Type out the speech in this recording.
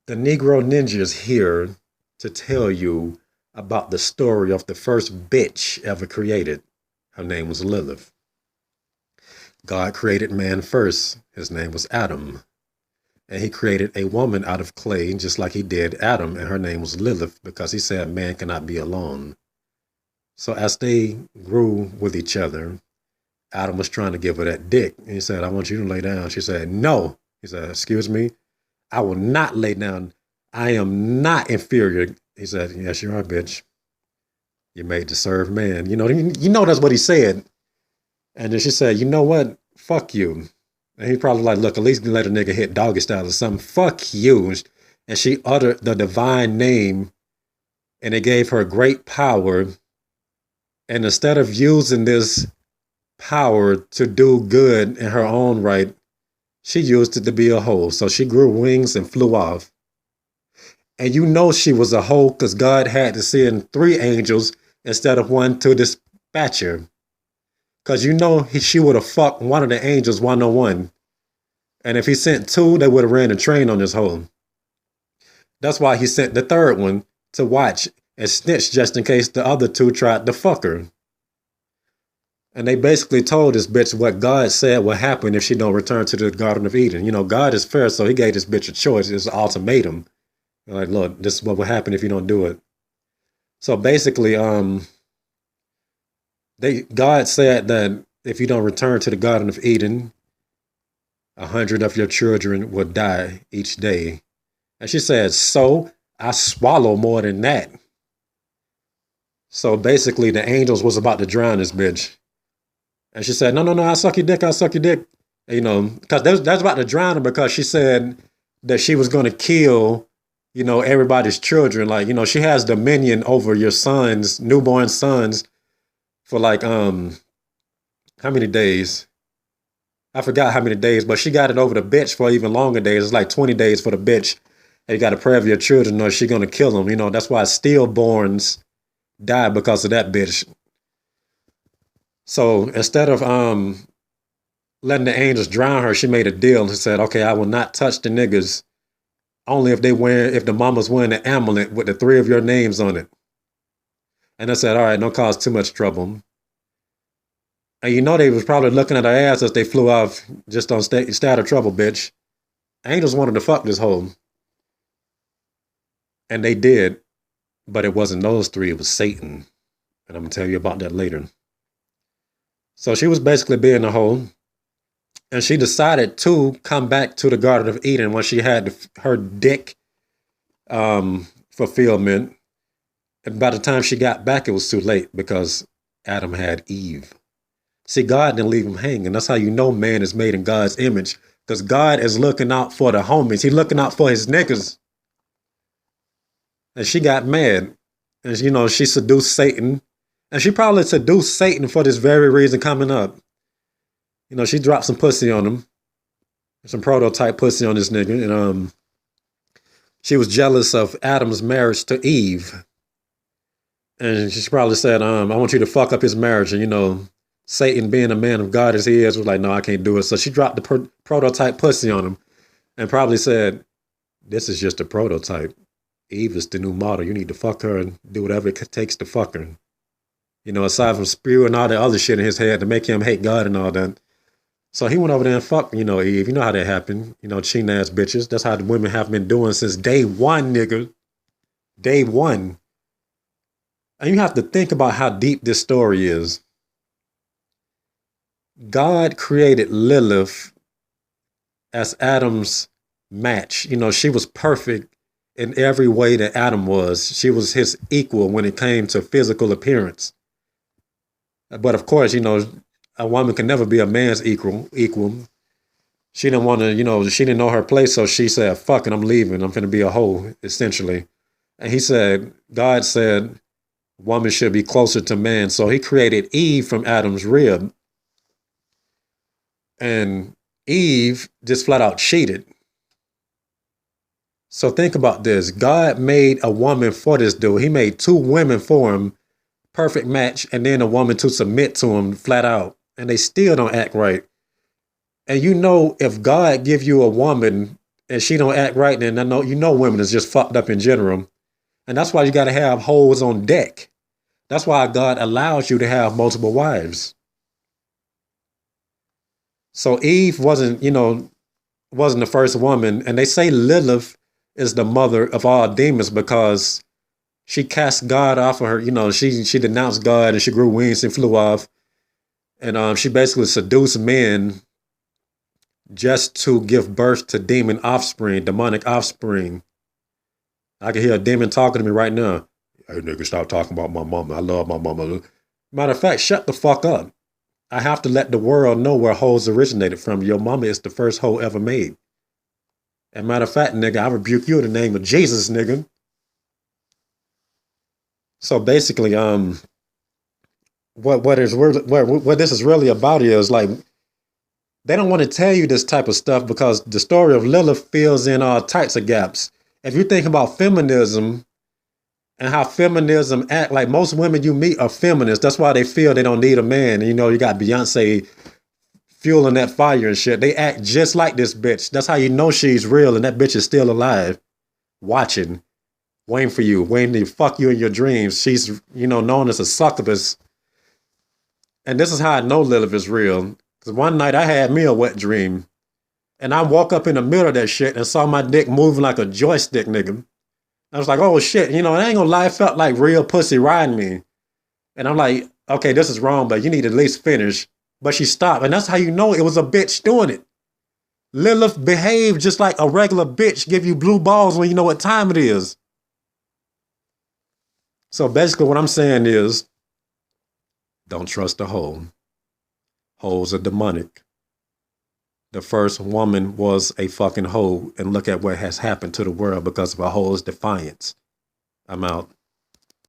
The Negro Ninja is here to tell you about the story of the first bitch ever created. Her name was Lilith. God created man first. His name was Adam. And he created a woman out of clay, just like he did Adam, and her name was Lilith because he said man cannot be alone. So as they grew with each other, Adam was trying to give her that dick. And he said, I want you to lay down. She said, no. He said, excuse me, I will not lay down. I am not inferior. He said, yes, you are, bitch. You're made to serve man. You know that's what he said. And then she said, you know what? Fuck you. And he probably like, look, at least let a nigga hit doggy style or something. Fuck you. And she uttered the divine name, and it gave her great power. And instead of using this power to do good in her own right, she used it to be a hoe. So she grew wings and flew off. And you know she was a hoe because God had to send 3 angels instead of 1 to dispatch her. Because you know she would have fucked one of the angels 101. And if he sent 2, they would have ran a train on this hoe. That's why he sent the 3rd one to watch and snitch just in case the other 2 tried to fuck her. And they basically told this bitch what God said would happen if she don't return to the Garden of Eden. You know, God is fair, so he gave this bitch a choice. It's an ultimatum. Like, look, this is what will happen if you don't do it. So basically, God said that if you don't return to the Garden of Eden, 100 of your children will die each day. And she said, so I swallow more than that. So basically, the angels was about to drown this bitch. And she said, no, I'll suck your dick, I'll suck your dick. You know, because that's about to drown her because she said that she was going to kill, you know, everybody's children. Like, you know, she has dominion over your sons, newborn sons, for like, how many days? I forgot how many days, but she got it over the bitch for even longer days. It's like 20 days for the bitch. And you got to pray for your children or she's going to kill them. You know, that's why stillborns die because of that bitch. So instead of letting the angels drown her, she made a deal and said, okay, I will not touch the niggas only if the mama's wearing an amulet with the 3 of your names on it. And I said, all right, don't cause too much trouble. And you know they was probably looking at her ass as they flew off just on stay out of trouble, bitch. Angels wanted to fuck this hoe. And they did. But it wasn't those 3, it was Satan. And I'm going to tell you about that later. So she was basically being a hoe. And she decided to come back to the Garden of Eden when she had her dick fulfillment. And by the time she got back, it was too late because Adam had Eve. See, God didn't leave him hanging. That's how you know man is made in God's image. Because God is looking out for the homies. He's looking out for his niggas. And she got mad. And, you know, she seduced Satan. And she probably seduced Satan for this very reason coming up. You know, she dropped some pussy on him. Some prototype pussy on this nigga. And she was jealous of Adam's marriage to Eve. And she probably said, I want you to fuck up his marriage. And, you know, Satan, being a man of God as he is, was like, no, I can't do it. So she dropped the prototype pussy on him and probably said, this is just a prototype. Eve is the new model. You need to fuck her and do whatever it takes to fuck her. You know, aside from spewing all the other shit in his head to make him hate God and all that. So he went over there and fucked, you know, Eve. You know how that happened. You know, cheating ass bitches. That's how the women have been doing since day 1, nigga. Day 1. And you have to think about how deep this story is. God created Lilith as Adam's match. You know, she was perfect in every way that Adam was. She was his equal when it came to physical appearance. But of course, you know, a woman can never be a man's equal. She didn't want to, you know, she didn't know her place. So she said, fuck it, I'm leaving. I'm finna be a hoe, essentially. And God said, woman should be closer to man. So he created Eve from Adam's rib. And Eve just flat out cheated. So think about this. God made a woman for this dude. He made 2 women for him, perfect match, and then a woman to submit to him flat out. And they still don't act right. And you know, if God give you a woman and she don't act right, then I know you know women is just fucked up in general. And that's why you gotta have hoes on deck. That's why God allows you to have multiple wives. So Eve wasn't, wasn't the first woman. And they say Lilith is the mother of all demons because she cast God off of her. She denounced God and she grew wings and flew off. And she basically seduced men just to give birth to demon offspring, demonic offspring. I can hear a demon talking to me right now. Hey, nigga, stop talking about my mama. I love my mama. Matter of fact, shut the fuck up. I have to let the world know where hoes originated from. Your mama is the first hoe ever made. And matter of fact, nigga, I rebuke you in the name of Jesus, nigga. So basically, what this is really about is like they don't want to tell you this type of stuff because the story of Lilith fills in all types of gaps. If you think about feminism and how feminism act, like most women you meet are feminists. That's why they feel they don't need a man. And, you got Beyonce fueling that fire and shit. They act just like this bitch. That's how you know she's real and that bitch is still alive, watching, waiting for you, waiting to fuck you in your dreams. She's, known as a succubus. And this is how I know Lilith is real. Because one night I had me a wet dream. And I woke up in the middle of that shit and saw my dick moving like a joystick, nigga. I was like, oh shit, I ain't gonna lie, it felt like real pussy riding me. And I'm like, okay, this is wrong, but you need to at least finish. But she stopped, and that's how you know it was a bitch doing it. Lilith behaved just like a regular bitch, give you blue balls when you know what time it is. So basically what I'm saying is, don't trust a hoe. Hoes are demonic. The first woman was a fucking hoe, and look at what has happened to the world because of a hoe's defiance. I'm out.